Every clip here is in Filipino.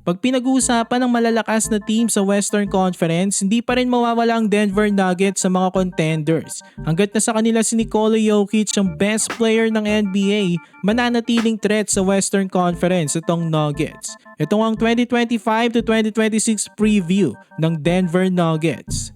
Pag pinag-uusapan ng malalakas na team sa Western Conference, hindi pa rin mawawala ang Denver Nuggets sa mga contenders. Hanggat na sa kanila si Nikola Jokic ang best player ng NBA, mananatiling threat sa Western Conference itong Nuggets. Ito ang 2025 to 2026 preview ng Denver Nuggets.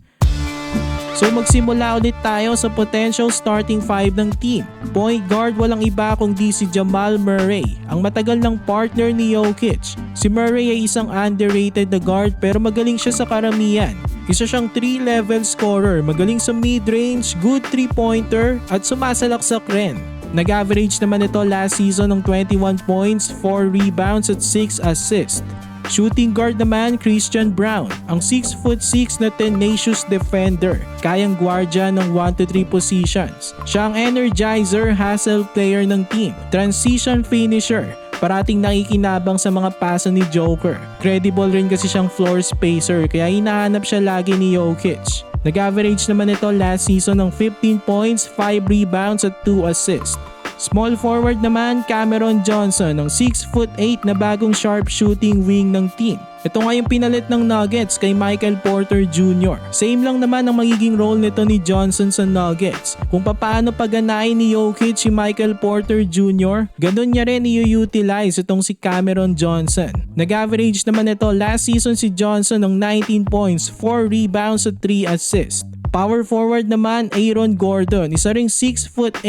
So magsimula ulit tayo sa potential starting five ng team. Point guard walang iba kundi si Jamal Murray, ang matagal ng partner ni Jokic. Si Murray ay isang underrated na guard pero magaling siya sa karamihan. Isa siyang 3-level scorer, magaling sa mid-range, good 3-pointer at sumasalaksak rin. Nag-average naman ito last season ng 21 points, 4 rebounds at 6 assists. Shooting guard naman, Christian Braun, ang 6'6" na tenacious defender, kayang gwardya ng 1-3 positions. Siya ang energizer, hustle player ng team, transition finisher, parating nakikinabang sa mga pasa ni Joker. Credible rin kasi siyang floor spacer kaya hinahanap siya lagi ni Jokic. Nag-average naman ito last season ng 15 points, 5 rebounds at 2 assists. Small forward naman, Cameron Johnson, ang 6'8" na bagong sharp shooting wing ng team. Ito nga yung pinalit ng Nuggets kay Michael Porter Jr. Same lang naman ang magiging role nito ni Johnson sa Nuggets. Kung paano paganahin ni Jokic si Michael Porter Jr., ganun niya rin i-utilize itong si Cameron Johnson. Nag-average naman ito last season si Johnson ng 19 points, 4 rebounds at 3 assists. Power forward naman, Aaron Gordon, isa ring 6'8".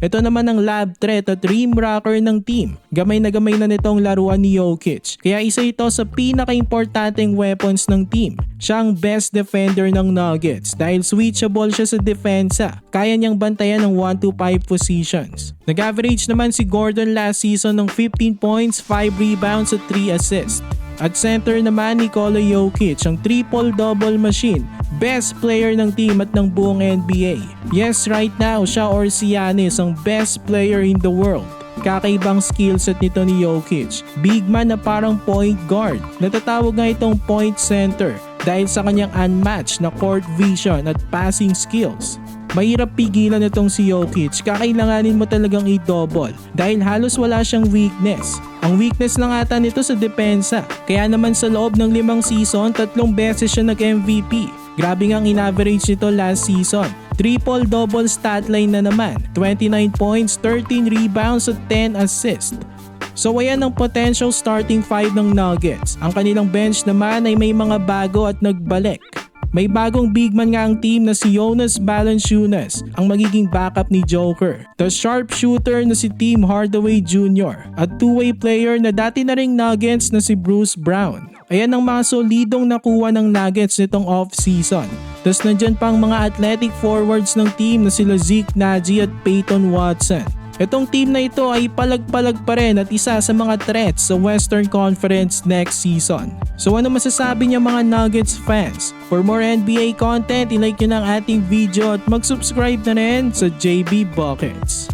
Ito naman ang lab threat at rim rocker ng team. Gamay na nitong laruan ni Jokic. Kaya isa ito sa pinaka-importanteng weapons ng team. Siya ang best defender ng Nuggets dahil switchable siya sa depensa. Kaya niyang bantayan ng 1-5 positions. Nag-average naman si Gordon last season ng 15 points, 5 rebounds at 3 assists. At center naman Nikola Jokic, ang triple-double machine, best player ng team at ng buong NBA. Yes, right now, siya or si Giannis ang best player in the world. Kakaibang skillset nito ni Jokic. Big man na parang point guard. Natatawag nga itong point center dahil sa kanyang unmatched na court vision at passing skills. Mahirap pigilan itong si Jokic, kakailanganin mo talagang i-double dahil halos wala siyang weakness. Ang weakness lang ata nito sa depensa, kaya naman sa loob ng 5 season, 3 beses siya nag-MVP. Grabe ngang in-average nito last season. Triple-double stat line na naman, 29 points, 13 rebounds at 10 assists. So ayan ang potential starting five ng Nuggets. Ang kanilang bench naman ay may mga bago at nagbalik. May bagong big man nga ang team na si Jonas Valanciunas, ang magiging backup ni Joker. The sharpshooter na si Tim Hardaway Jr. at two-way player na dati na ring Nuggets na si Bruce Brown. Ayan ang mga solidong nakuha ng Nuggets nitong off-season. Tapos nandyan pang mga athletic forwards ng team na sila Zeke Naji at Peyton Watson. Itong team na ito ay palag-palag pa rin at isa sa mga threats sa Western Conference next season. So ano masasabi niya mga Nuggets fans? For more NBA content, i-like nyo na ang ating video at mag-subscribe na rin sa JB Buckets.